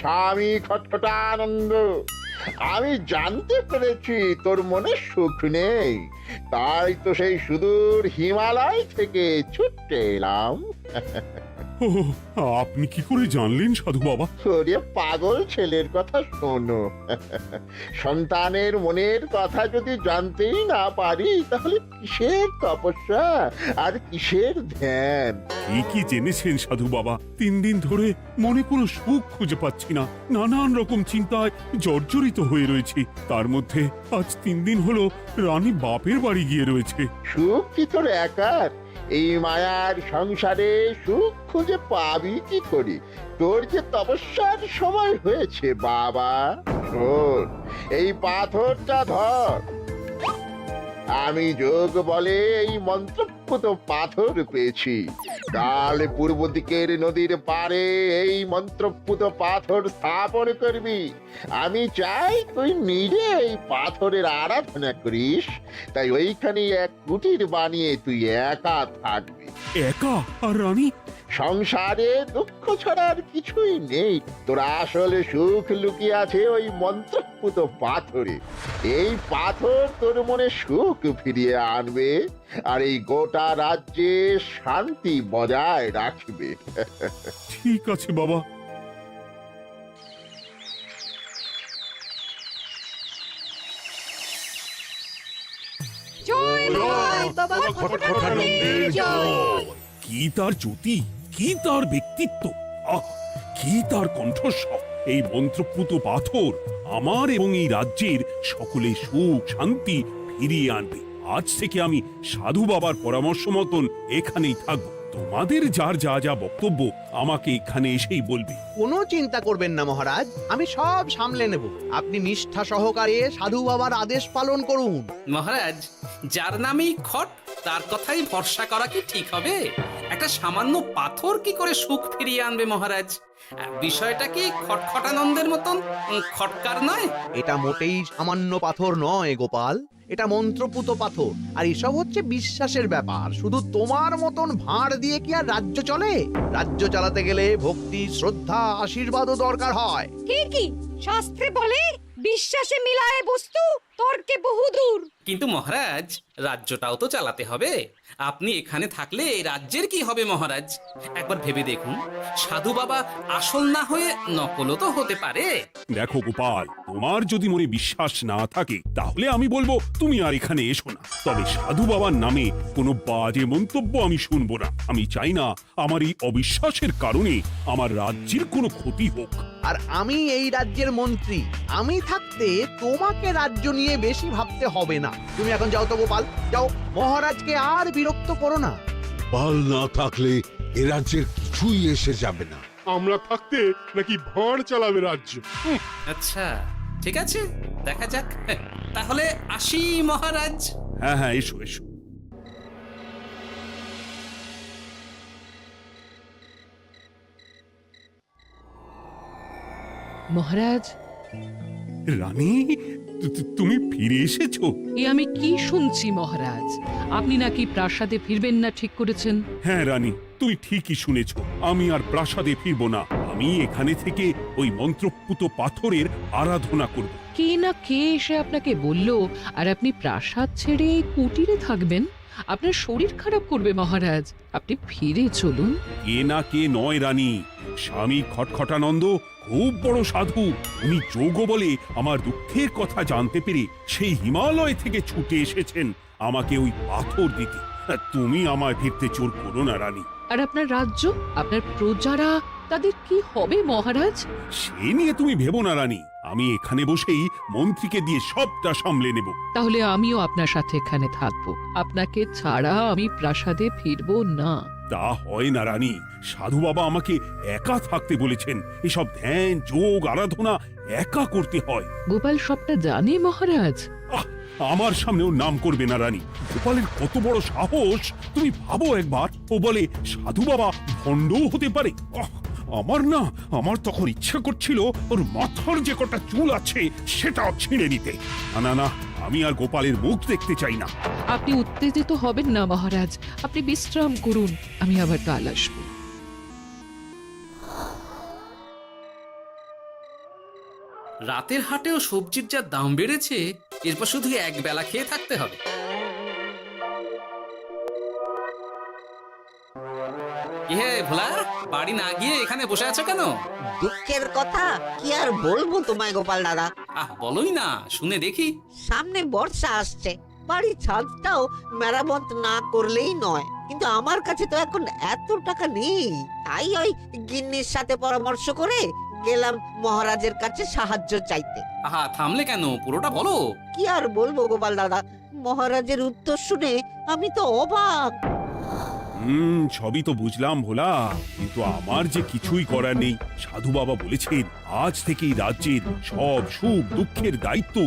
স্বামী খটখটানন্দ, আমি জানতে পেরেছি তোর মনে সুখ নেই, তাই তো সেই সুদূর হিমালয় থেকে ছুটে এলাম। ও, আপনি কি করে জানলেন সাধু বাবা? ওরে পাগল ছেলের কথা শোনো। সন্তানের মনের কথা যদি জানতেই না পারি, তাহলে কিসের তপস্যা আর কিসের ধ্যান? কি জেনেছেন সাধু বাবা? 3 দিন ধরে মনে কোনো সুখ খুঁজে পাচ্ছি না, নানান রকম চিন্তায় জর্জরিত হয়ে রয়েছি। তার মধ্যে আজ 3 দিন হলো রানী বাপের বাড়ি গিয়ে রয়েছে। সুখ কি তোর একার? এই মায়ার সংসারে সুখ খুঁজে পাবি কি করি? তোর যে তপস্যার সময় হয়েছে বাবা। শোন, এই পাথরটা ধর। আমি যোগ বলে এই মন্ত্রপুত পাথর পেয়েছি। কাল পূর্ব দিকের নদীর পারে এই মন্ত্রপুত পাথর স্থাপন করবি। আমি চাই তুই নিজে এই পাথরের আরাধনা করিস। তাই ওইখানে এক কুটির বানিয়ে তুই একা থাকবি। একা? আর রানী? সংসারে দুঃখ ছাড়া আর কিছুই নেই। তোর আসলে সুখ লুকিয়ে আছে ওই মন্ত্রপুত পাথরে। এই পাথর তোর মনে সুখ ফিরিয়ে আনবে আর এই গোটা রাজ্যে শান্তি বজায় রাখবে। ঠিক আছে বাবা। জয় বাবা খটখটানন্দের জয়। কি তার জ্যোতি, কি তার ব্যক্তিত্ব, আহ, কি তার কণ্ঠস্বর! এই মন্ত্রপুত পাথর আমার এবং এই রাজ্যের সকলে সুখ শান্তি ফিরিয়ে আনবে। আজ থেকে আমি সাধু বাবার পরামর্শ মতন এখানেই থাকবো। তোমাদের যার যা যা বক্তব্য আমাকে এখানে এসেই বলবে। কোনো চিন্তা করবেন না মহারাজ, আমি সব সামলে নেব। আপনি নিষ্ঠা সহকারে সাধু বাবার আদেশ পালন করুন। মহারাজ, যার নামেই খট তার কথাই ভরসা করা কি ঠিক হবে? একটা সামান্য পাথর কি করে সুখ ফিরিয়ে আনবে মহারাজ? বিষয়টা কি খটখটানন্দের মতন খটকার নয়? এটা মোটেই সামান্য পাথর নয় গোপাল, এটা মন্ত্রপুত পাথর। আর এসব হচ্ছে বিশ্বাসের ব্যাপার। শুধু তোমার মতন ভাঁড় দিয়ে কি আর রাজ্য চলে? রাজ্য চালাতে গেলে ভক্তি, শ্রদ্ধা, আশীর্বাদও দরকার হয়। কি শাস্ত্রে বলে বিশ্বাসে মিলায় বস্তু, তর্কে বহুদূর। কিন্তু মহারাজ, রাজ্যটাও তো চালাতে হবে। আপনি এখানে থাকলে এই রাজ্যের কি হবে মহারাজ? একবার ভেবে দেখুন, সাধু বাবা আসল না হয়ে নকলও তো হতে পারে। দেখো গোপাল, তোমার যদি মনে বিশ্বাস না থাকে তাহলে আমি বলবো তুমি আর এখানে এসো না। তবে সাধু বাবার নামে কোনো বাজে মন্তব্য আমি শুনবো না। আমি চাই না আমার এই অবিশ্বাসের কারণে আমার রাজ্যের কোনো ক্ষতি হোক। আর আমি এই রাজ্যের মন্ত্রী, আমি থাকতে তোমাকে রাজ্য নিয়ে বেশি ভাবতে হবে না। তুমি এখন যাও তো গোপাল, যাও। মহারাজকে আর বিরক্ত করো না। পাল না থাকলে এ রাজ্যের কিছুই এসে যাবে না। আমরা থাকতে নাকি ভাঁড় চালাবে রাজ্য? আচ্ছা, ঠিক আছে, দেখা যাক। তাহলে আসি মহারাজ। হ্যাঁ হ্যাঁ, এসো এসো। মহারাজ, রানী, তুমি ফিরে এসেছো? এ আমি কি শুনছি মহারাজ? আপনি নাকি প্রাসাদে ফিরবেন না ঠিক করেছেন? হ্যাঁ রানী, তুমি ঠিকই শুনেছো। আমি আর প্রাসাদে ফিরবো না। আমি এখানে থেকে ওই মন্ত্রপুত পাথরের আরাধনা করব। কে না কে এসে আপনাকে বলল আর আপনি প্রাসাদ ছেড়ে এই কুটিরে থাকবেন? আপনার শরীর খারাপ করবে মহারাজ, আপনি ফিরে চলুন। কে না কে নয় রানী, স্বামী খটখটানন্দ খুব বড় সাধু। উনি যোগ বলে আমার দুঃখের কথা জানতে পেরে সেই হিমালয় থেকে ছুটে এসেছেন আমাকে ওই পাথর দিতে। তুমি আমায় ফিরতে জোর করো না রানী। আর আপনার রাজ্য, আপনার প্রজারা, তাদের কি হবে মহারাজ? সে নিয়ে তুমি ভেবো না রানী, আমি এখানে বসেই মন্ত্রীকে দিয়ে সবটা সামলে নেব। তাহলে আমিও আপনার সাথে এখানে থাকবো। আপনাকে ছাড়া আমি প্রাসাদে ফিরবো না। তা হয় না রানী, সাধু বাবা আমাকে একা থাকতে বলেছেন। এসব ধ্যান যোগ আরাধনা একা করতে হয়। গোপাল সবটা জানে মহারাজ। আহ, আমার সামনেও নাম করবে না রানী। গোপালের কত বড় সাহস তুমি ভাবো একবার। ও বলে সাধু বাবা ভণ্ডও হতে পারে। আমার তখন ইচ্ছা করছিল ওর মাথার যে কটা চুল আছে সেটাও ছিঁড়ে নিতে। না না, আমি আর গোপালের মুখ দেখতে চাই না। আপনি উত্তেজিত হবেন না মহারাজ, আপনি বিশ্রাম করুন, আমি আবার কাল আসবো। রাতের হাটেও সবজির যা দাম বেড়েছে, এরপর শুধু এক বেলা খেয়ে থাকতে হবে। কি হে ভোলা, বাড়ি না গিয়ে এখানে বসে আছো কেন? দুঃখের কথা কি আর বলবো তোমায় গোপাল দাদা। বলোই না, শুনে দেখি। সামনে বর্ষা আসছে, বাড়ির ছাদটাও মেরামত না করলেই নয়। কিন্তু আমার কাছে তো এখন এত টাকা নেই, তাই ওই গিন্নির সাথে পরামর্শ করে গেলাম মহারাজের কাছে সাহায্য চাইতে। থামলে কেন, পুরোটা বলো। কি আর বলবো গোপাল দাদা, মহারাজের উত্তর শুনে আমি তো অবাক। সবই তো বুঝলাম ভোলা, কিন্তু আমার যে কিছুই করার নেই। সাধু বাবা বলেছেন আজ থেকেই রাজ্যের সব সুখ দুঃখের দায়িত্ব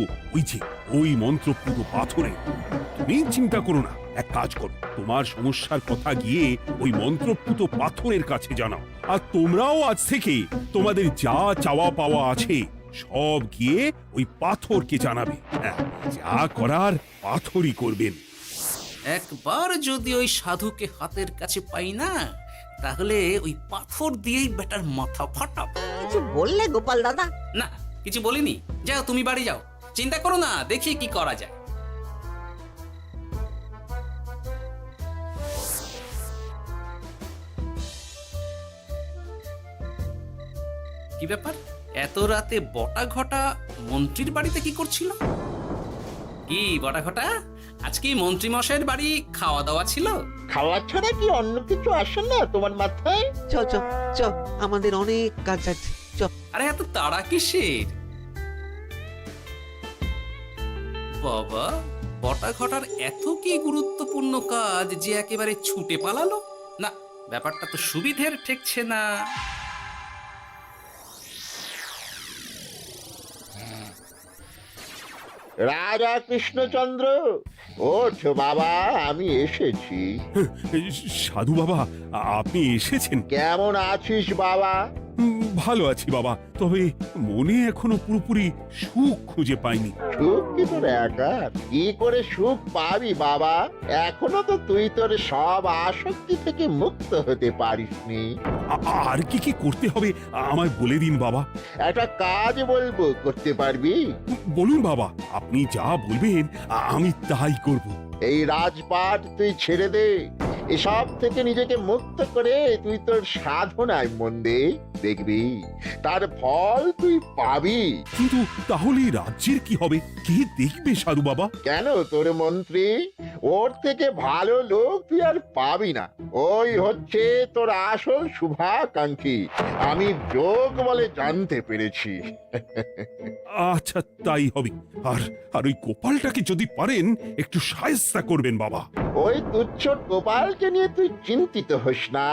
ওই মন্ত্রপুত পাথরে। তুমি চিন্তা করো না, এক কাজ করো, তোমার সমস্যার কথা গিয়ে ওই মন্ত্রপুত পাথরের কাছে জানাও। আর তোমরাও আজ থেকে তোমাদের যা চাওয়া পাওয়া আছে সব গিয়ে ওই পাথরকে জানাবে। হ্যাঁ, যা করার পাথরই করবেন। একবার যদি ওই সাধুকে হাতের কাছে পাই না, তাহলে ওই পাথর দিয়েই বেটার মাথা ফাটাব। কিছু বললে গোপাল দাদা? না, কিছু বলিনি। যাও, তুমি বাড়ি যাও, চিন্তা করো না, দেখি কি করা যায়। কি ব্যাপার, এত রাতে বটা ঘটা মন্ত্রীর বাড়িতে কি করছিল? কি বটা ঘটা, আজকে মন্ত্রী মশাইয়ের বাড়ি খাওয়া দাওয়া ছিল? খাওয়া ছাড়া কি অন্য কিছু আসে না তোমার মাথায়? চ চ চ, আমাদের অনেক কাজ আছে, চ। আরে এত তাড়া কিসের? বাবা, বটা ঘটার এত কি গুরুত্বপূর্ণ কাজ যে একেবারে ছুটে পালালো? না, ব্যাপারটা তো সুবিধের ঠেকছে না। রাজা কৃষ্ণচন্দ্র, ওঠ বাবা, আমি এসেছি। সাধু বাবা, আপনি এসেছেন? কেমন আছিস বাবা? ভালো আছি বাবা, তবে মনে এখনো পুরোপুরি সুখ খুঁজে পাইনি। সুখ কি তোর একার? কি করে সুখ পাবি বাবা? এখনো তো তুই তোর সব আসক্তি থেকে মুক্ত হতে পারিসনি। আর কি কি করতে হবে আমায় বলে দিন বাবা। একটা কাজ বলবো, করতে পারবি? বলুন বাবা, আপনি যা বলবেন আমি তাই করব। এই রাজপাট তুই ছেড়ে দে, এসব থেকে নিজেকে মুক্ত করে তুই তোর সাধনায় মন দে, দেখবি তার ফল তুই পাবি। কিন্তু তাহলে রাজ্যের কি হবে? কে দেখবে সাধু বাবা? কেন, তোর মন্ত্রী, ওর থেকে ভালো লোক তুই আর পাবি না। ওই হচ্ছে তোর আসল শুভাকাঙ্ক্ষী, আমি যোগ বলে জানতে পেরেছি। আচ্ছা, তাই হবে। আর আর ওই গোপালটাকে যদি পারেন একটু সাহায্য করবেন বাবা। ওই তুচ্ছ গোপালকে নিয়ে তুই চিন্তিত হোস না,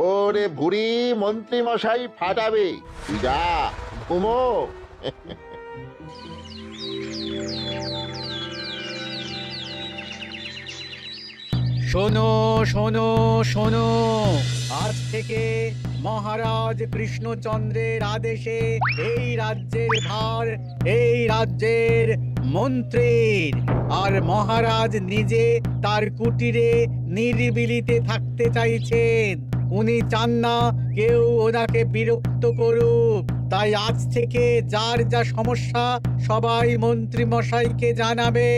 ওরে বুড়ি মন্ত্রী মশাই ফাটাবে। তুই যা, ঘুমো। শোনো শোনো শোনো, আজ থেকে মহারাজ কৃষ্ণচন্দ্রের আদেশে এই রাজ্যের ভার এই রাজ্যের মন্ত্রীর। আর মহারাজ নিজে তার কুটিরে নিরিবিলিতে থাকতে চাইছেন। উনি চান না কেউ ওনাকে বিরক্ত করুক। তাই আজ থেকে যার যা সমস্যা সবাই মন্ত্রী মশাইকে জানাবে।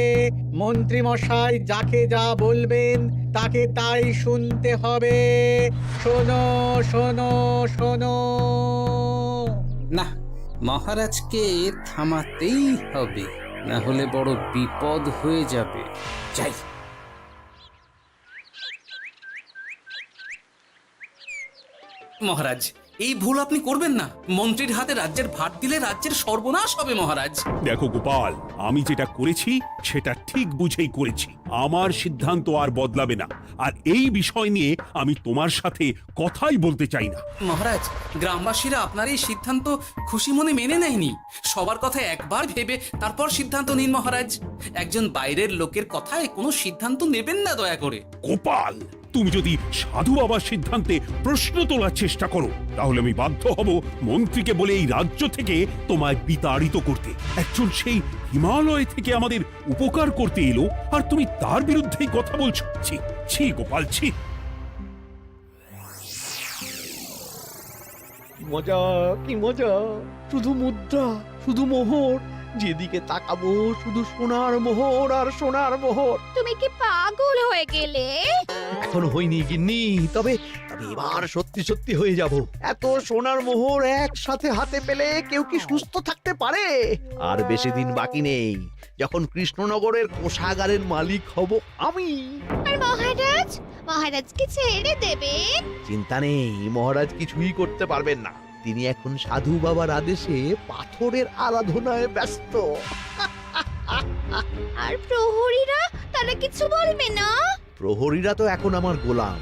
মন্ত্রী মশাই যাকে যা বলবেন তাকে তাই শুনতে হবে। শোনো শোনো শোনো। না, মহারাজকে থামাতেই হবে, না হলে বড় বিপদ হয়ে যাবে। যাই। মহারাজ, এই ভুল আপনি করবেন না। মন্ত্রীর হাতে রাজ্যের ভার দিলে রাজ্যের সর্বনাশ হবে মহারাজ। দেখো গোপাল, আমি যেটা করেছি সেটা ঠিক বুঝেই করেছি। আমার সিদ্ধান্ত আর বদলাবে না। আর এই বিষয় নিয়ে আমি তোমার সাথে কথাই বলতে চাই না। মহারাজ, গ্রামবাসীরা আপনার এই সিদ্ধান্ত খুশি মনে মেনে নেয়নি। সবার কথা একবার ভেবে তারপর সিদ্ধান্ত নিন মহারাজ। একজন বাইরের লোকের কথায় কোনো সিদ্ধান্ত নেবেন না দয়া করে। গোপাল, তুমি যদি সাধু বাবার সিদ্ধান্তে প্রশ্ন তোলার চেষ্টা করো তাহলে আমি বাধ্য হব মন্ত্রীকে বলে এই রাজ্য থেকে তোমায় বিতাড়িত করতে। একজন সেই হিমালয় থেকে আমাদের উপকার করতে এলো আর তুমি তার বিরুদ্ধেই কথা বলছো। ছি ছি গোপাল, ছি। মজা, কি মজা! শুধু মুদ্রা, শুধু মোহর, যেদিকে তাকাবো শুধু সোনার মোহর আর সোনার মোহর। তুমি কি পাগল হয়ে গেলে? এখন হইনি গিন্নি, তবে এবার সত্যি সত্যি হয়ে যাব। এত সোনার মোহর একসাথে হাতে পেলে কেউ কি সুস্থ থাকতে পারে? আর বেশি দিন বাকি নেই যখন কৃষ্ণনগরের কোষাগারের মালিক হব আমি। আর মহারাজকে ছেড়ে দেবেন? চিন্তা নেই, মহারাজ কিছুই করতে পারবেন না। তিনি এখন সাধু বাবার আদেশে পাথরের আরাধনায় ব্যস্ত। আর প্রহরীরা, তারা কিছু বলবে না? প্রহরীরা তো এখন আমার গোলাম।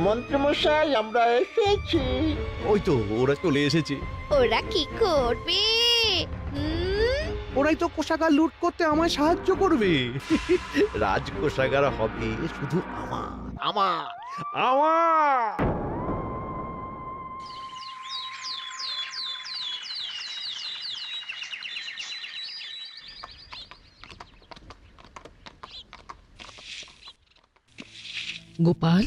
মন্ত্রীমশাই আমরা এসেছি। ওই তো ওরা চলে এসেছে। ওরা কি করবে? ওরাই তো কোষাগার লুট করতে আমায় সাহায্য করবে। রাজকোষাগার হবে শুধু আমার, আমার, আমার। গোপাল,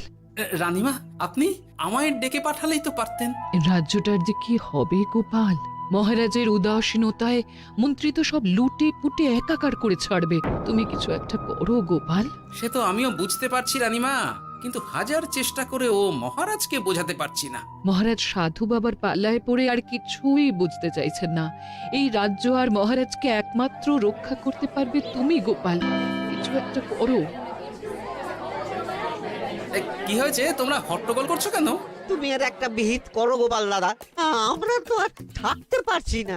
রানীমা, আপনি আমায় ডেকে পাঠালেই তো পারতেন। রাজ্যটার যে কি হবে গোপাল? মহারাজের উদাসীনতায় মন্ত্রী তো সব লুটে পুটে একাকার করে ছাড়বে। তুমি কিছু একটা করো গোপাল। সে তো আমিও বুঝতে পারছি রানীমা, কিন্তু হাজার চেষ্টা করে ও মহারাজকে বোঝাতে পারছি না। মহারাজ সাধু বাবার পাল্লায় পড়ে আর কিছুই বুঝতে চাইছেন না। এই রাজ্য আর মহারাজকে একমাত্র রক্ষা করতে পারবে তুমি গোপাল। কিছু একটা করো। কি হয়েছে, তোমরা হট্টগোল করছো কেন? তুমি আর একটা বিহিত করো গোপাল দাদা, আমরা তো আর থাকতে পারছি না।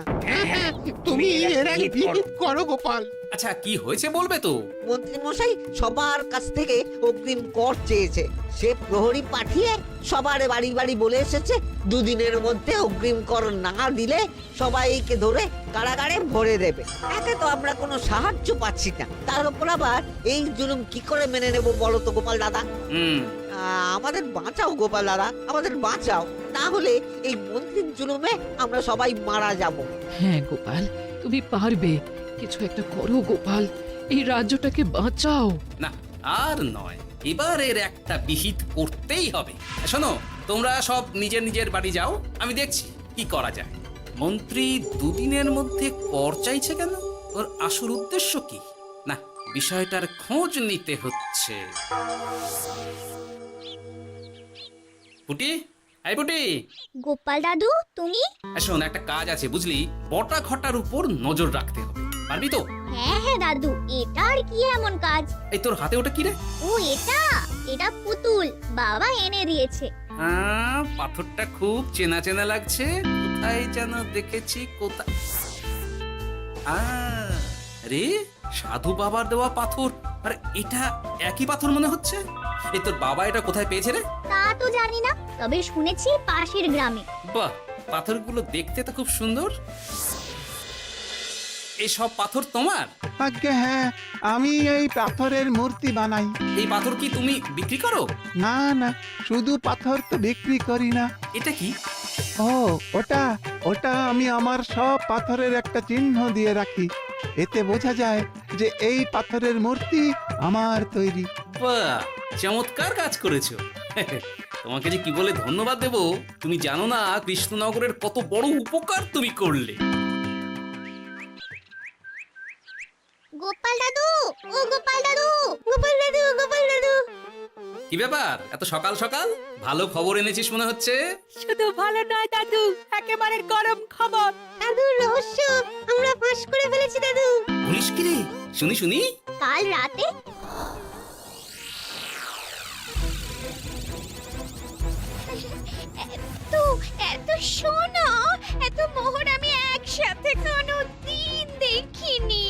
তুমি এর এক বিহিত করো গোপাল। আচ্ছা, কি হয়েছে বলবে তো? মন্ত্রী মশাই সবার কাছ থেকে অগ্রিম কর চেয়েছে। সে প্রহরী পাঠিয়ে সবার বাড়ি বাড়ি বলে এসেছে দুদিনের মধ্যে অগ্রিম কর না দিলে সবাইকে ধরে কারাগারে ভরে দেবে। একে তো আমরা কোনো সাহায্য পাচ্ছি না, তার উপর আবার এই জুলুম কি করে মেনে নেব বলো তো গোপাল দাদা? আমাদের বাঁচাও গোপাল দাদা, আমাদের বাঁচাও, না হলে এই মন্ত্রীর জুলুমে আমরা সবাই মারা যাব। হ্যাঁ গোপাল, তুমি পারবে। কিছু একটা করো গোপাল, এই রাজ্যটাকে বাঁচাও। না, আর নয়, এবার এর একটা বিহিত করতেই হবে। শোনো, তোমরা সব নিজের নিজের বাড়ি যাও, আমি দেখছি কি করা যায়। মন্ত্রী দুদিনের মধ্যে কর চাইছে কেন? ওর আসল উদ্দেশ্য কি? না, বিষয়টার খোঁজ নিতে হচ্ছে। পুটি, এই পুটি। গোপাল দাদু, তুমি? শোন, একটা কাজ আছে বুঝলি, বটা ঘটার উপর নজর রাখতে হবে। পারবি তো? হ্যাঁ হ্যাঁ দাদু, এটা আর কি এমন কাজ? এই তোর হাতে ওটা কি রে? ও এটা পুতুল, বাবা এনে দিয়েছে। পাথরটা খুব চেনা চেনা লাগছে, কোথায় যেন দেখেছি। কোথায়? রে, সাধু বাবার দেওয়া পাথর। আরে এটা একই পাথর মনে হচ্ছে। এই তোর বাবা এটা কোথায় পেয়েছে রে? তা তো জানি না, তবে শুনেছি পাশের গ্রামে। বাহ, পাথরগুলো দেখতে তো খুব সুন্দর। এই সব পাথর তোমার? আজ্ঞে হ্যাঁ, আমি এই পাথরের মূর্তি বানাই। এই পাথর কি তুমি বিক্রি করো? না না, শুধু পাথর তো বিক্রি করি না। এটা কি? ও ওটা ওটা আমি আমার সব পাথরের একটা চিহ্ন দিয়ে রাখি। এতে বোঝা যায় যে এই পাথরের মূর্তি আমার তৈরি। বাহ, চমৎকার কাজ করেছো। তোমাকে যে কি বলে ধন্যবাদ দেব তুমি জানো না। কৃষ্ণনগরের কত বড় উপকার তুমি করলে। গোপাল দাদু, ও গোপাল দাদু, গোপাল দাদু, গোপাল দাদু। কি ব্যাপার, এত সকাল সকাল? ভালো খবর এনেছিস মনে হচ্ছে। শুধু ভালো নয় দাদু, একেবারে গরম খবর। দাদু, রহস্য আমরা ফাঁস করে ফেলেছি দাদু। বলিস কি রে? শুনি শুনি। কাল রাতে এত সোনা, এত মোহর আমি একসাথে কোনোদিন দেখিনি।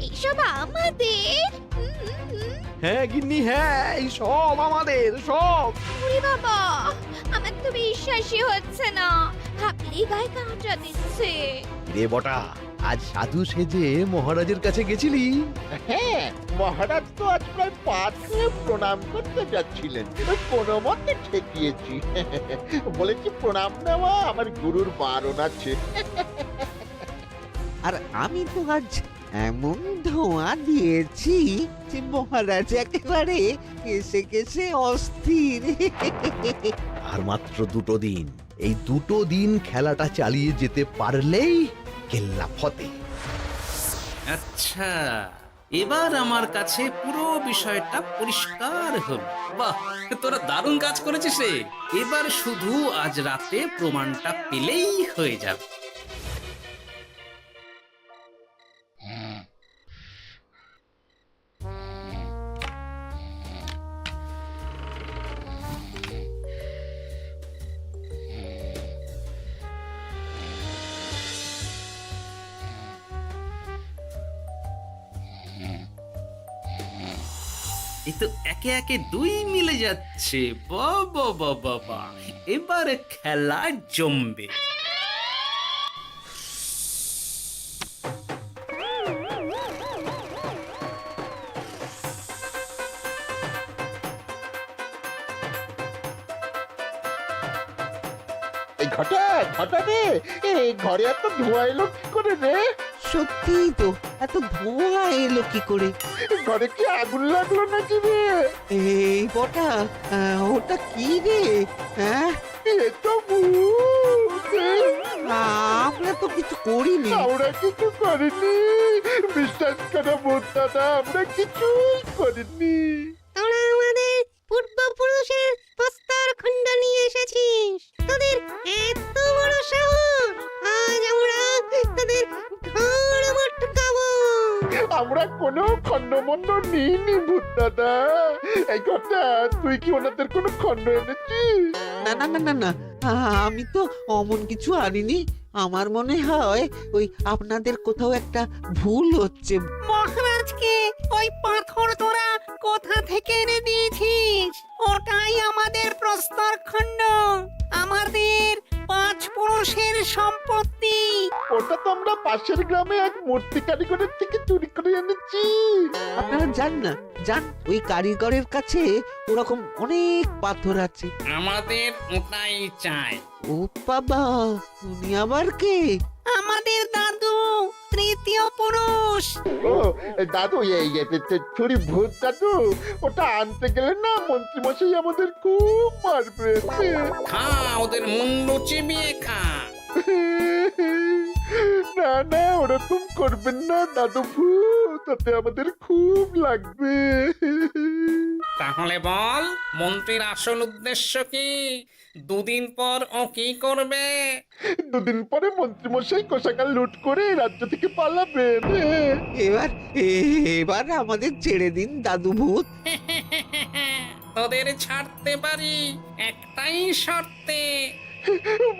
এইসব আমাদের? হ্যাঁ গিন্নি, হ্যাঁ, এই সব আমাদের, সব। ওরে বাবা, আমার তো বিশ্বাসই হচ্ছে না, ভাবলেই গায়ে কাঁটা দিচ্ছে। রে বটা, আজ সাধু সেজে মহারাজের কাছে গেছিলি? হ্যাঁ, মহারাজ তো আজ প্রায় পা ছুঁয়ে প্রণাম করতে যাচ্ছিলেন, কোনো মতে ঠেকিয়েছি। বলেছি প্রণাম নেওয়া আমার গুরুর বারণ আছে। আর আমি তো আজ এমন ধোঁয়া দিয়েছি যে মহারাজ একেবারে কেসে কেসে অস্থির। আর মাত্র 2টো দিন, এই 2টো দিন খেলাটা চালিয়ে যেতে পারলেই কেল্লা ফতে। আচ্ছা, এবার আমার কাছে পুরো বিষয়টা পরিষ্কার হলো। বাহ, তোরা দারুণ কাজ করেছিস রে। এবার শুধু আজ রাতে প্রমাণটা পেলেই হয়ে যাবে। এই তো একে একে 2 মিলে যাচ্ছে। বাবা বাবা বাবা, এবার খেলা জমবে। এই ঘটা ঘটা রে, এই ঘরে এত ধোঁয়া এলো কি করে রে? সত্যিই তো, এত ধোঁয়া এলো কি করে? ঘরে কি আগুন লাগলো নাকি রে? এই বটা, ওটা কি রে? হ্যাঁ, এ তো ভূত। আমরা তো কিছু করিনি। আমরা কিছু করিনি, বিশ্বাস করো ভূত দাদা, আমরা কিছুই করিনি। তোরা আমাদের পূর্বপুরুষের প্রস্তর খণ্ড নিয়ে এসেছিস। তোদের এত বড় সাহস, আজ আমরা তোদের ঘর মটকাবো। আমরা কোনো খণ্ডমণ্ড নিইনি ভূত দাদা। এই কথা, তুই কি ওনাদের কোনো খণ্ড এনেছিস? না না না না না, আমি তো অমন কিছু আনিনি। আমার মনে হয় ওই আপনাদের কোথাও একটা ভুল হচ্ছে। মহারাজকে ওই পাথর তোরা কোথা থেকে এনে দিয়েছিস? ওটাই আমাদের প্রস্তর খণ্ড, আমাদের 5 পুরুষের সম্পত্তি। ওটা তো আমরা পাশের গ্রামে এক মূর্তি কারিগরের থেকে চুরি করে এনেছি। আপনারা যান না, যান, ওই কারিগরের কাছে ওরকম অনেক পাথর আছে। আমাদের ওটাই চাই। ও বাবা, উনি আবার কে? আমাদের দাদু, তৃতীয় পুরুষ। ও দাদু, এই চুরি ভূত দাদু, ওটা আনতে গেলে না মন্ত্রী মশাই আমাদের খুব মারবে। খা, ওদের মুন্ডু চিবিয়ে খা। না না, ওরকম করবেন না দাদু ভূত, তাতে আমাদের খুব লাগবে। তাহলে বল, মন্ত্রীর আসল উদ্দেশ্য কি? 2 দিন পর ও কি করবে? 2 দিন পরে মন্ত্রী মশাই কোষাগার লুট করে এই রাজ্য থেকে পালাবেন। এবার এবার আমাদের ছেড়ে দিন দাদু ভূত। তোদের ছাড়তে পারি একটাই শর্তে।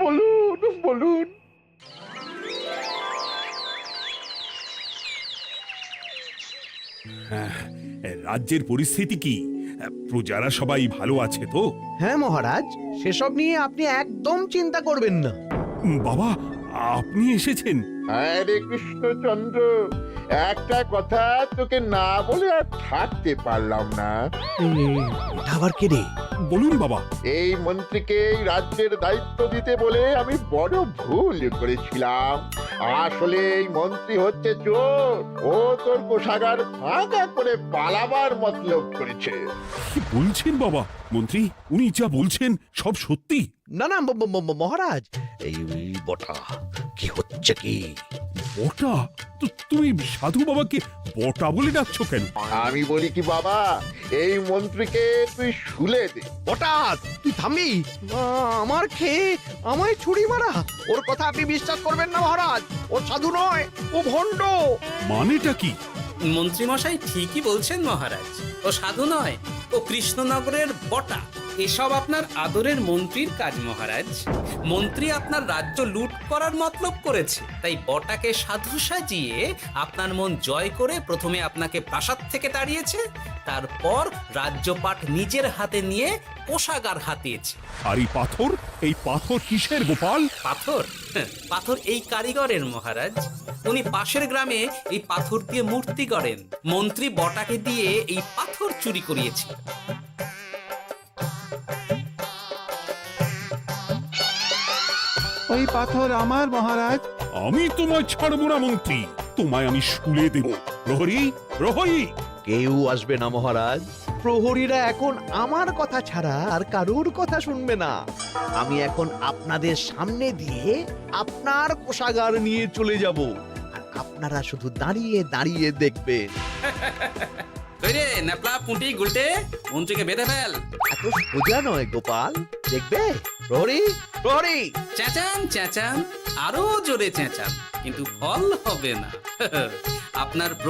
বলুন বলুন। রাজ্যের পরিস্থিতি কি? প্রজারা সবাই ভালো আছে তো? হ্যাঁ মহারাজ, সেসব নিয়ে আপনি একদম চিন্তা করবেন না। বাবা, আপনি এসেছেন? হরে কৃষ্ণচন্দ্র, একটা কথা তোকে না বলে আর থাকতে পারলাম না। এটা আবার কে রে? বলুন বাবা। এই মন্ত্রীকে এই রাজ্যের দায়িত্ব দিতে বলে আমি বড় ভুল করেছিলাম। আসলে এই মন্ত্রী হচ্ছে চোর। ও তোর কোষাগার ফাঁকা করে পালাবার মতলব করেছে। কি বলছেন বাবা? মন্ত্রী, উনি যা বলছেন সব সত্যি? না না মহারাজ, এই বটা কি হচ্ছে কি? বটা? তো তুমি সাধু বাবাকে বটা বলে ডাকছো কেন? আমি বলি কি বাবা, এই মন্ত্রীকে তুই শুলে দে। বটা, তুই থামবি? আমার খেয়ে আমায় ছুরি মারা? ওর কথা আপনি বিশ্বাস করবেন না মহারাজ। ও সাধু নয়, ও ভণ্ড। মানেটা কি? মন্ত্রী মশাই ঠিকই বলছেন মহারাজ। ও সাধু নয়, ও কৃষ্ণনগরের বটা। এসব আপনার আদরের মন্ত্রীর কাজ মহারাজ। মন্ত্রী আপনার রাজ্য লুট করার মতলব করেছে, তাই বটাকে সাধু সাজিয়ে আপনার মন জয় করে প্রথমে আপনাকে প্রাসাদ থেকে তাড়িয়েছে, তারপর রাজ্যপাট নিজের হাতে নিয়ে কোষাগার হাতিয়েছে। আর এই পাথর কিসের গোপাল? পাথর? পাথর এই কারিগরের মহারাজ। উনি পাশের গ্রামে এই পাথর দিয়ে মূর্তি গড়েন। মন্ত্রী বটাকে দিয়ে এই পাথর চুরি করিয়েছে। ওই পাথর আমার মহারাজ। আমি তোমায় ছাড়বো না মন্ত্রী, তোমায় আমি শুলে দেব। প্রহরী, প্রহরী! কেউ আসবে না মহারাজ। প্রহরীরা এখন আমার কথা ছাড়া আর কারোর কথা শুনবে না। আমি এখন আপনাদের সামনে দিয়ে আপনার কোষাগার নিয়ে চলে যাব, আর আপনারা শুধু দাঁড়িয়ে দাঁড়িয়ে দেখবেন। কই রে ন্যাপলা পুঁটি গুলটে মন্ত্রীকে বেঁধে ফেল। এত সোজা নয় গোপাল, দেখবে? প্রহরী, প্রহরী! চেঁচান চেঁচান, আরো জোরে চেঁচান, কিন্তু ফল হবে না। আপনার